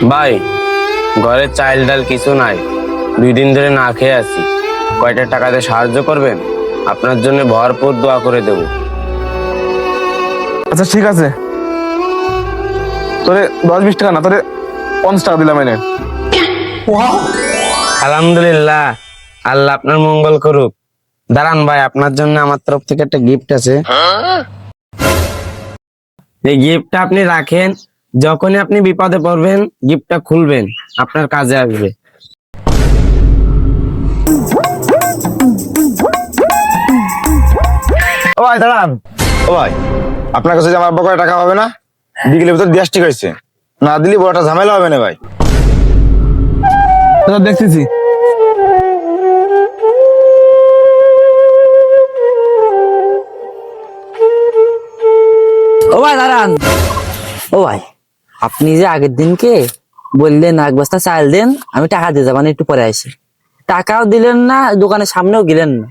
ভাই, ঘরে চাল ডাল কিছু নাই, 2 দিন ধরে না খেয়ে আছি। কয়টা টাকাতে সাহায্য করবেন? আপনার জন্য ভরপুর দোয়া করে দেব। আচ্ছা ঠিক আছে, তোরে 10-20 টাকা না, তোরে 50 টাকা দিলাম এনে। আলহামদুলিল্লাহ, আল্লাহ আপনার মঙ্গল করুক। দাঁড়ান ভাই, আপনার জন্য আমার তরফ থেকে একটা গিফট আছে। এই গিফটটা আপনি রাখেন, যখনই আপনি বিপদে পড়বেন গিফটটা খুলবেন, আপনার কাজে আসবে। ও ভাই দাঁড়ান। ও ভাই, আপনার কাছে যে আমার আব্বা করে টাকা হবে না, বিকেলের ভিতর দিয়ে ঠিক হয়েছে, না দিলে বড় একটা ঝামেলা হবে না ভাই। দেখতেছি। ও ভাই দাঁড়ান। ও ভাই, আপনি যে আগের দিনকে বললেন 1 বস্তা চাল দেন, আমি টাকা দিয়ে যাবান, একটু পরে আসি। টাকাও দিলেন না, দোকানের সামনেও গেলেন না।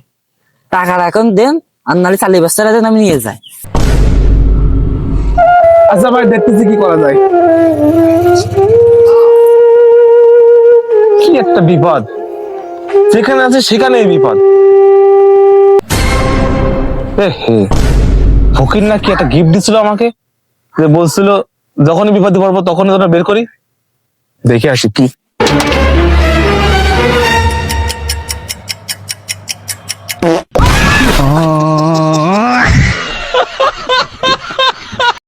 টাকাটা এখন দেন, আর নাহলে 4 বস্তাটা দেন, আমি নিয়ে যাই। আচ্ছা ভাই, দেখতেছি কি করা যায়। কি একটা বিপদ, যেখানে আছে সেখানেই বিপদ। ফকির না কি একটা গিফট দিছিল আমাকে, যে বলছিল যখনই বিপদে পড়বো তখনই ওটা বের করি। দেখে আসি কি।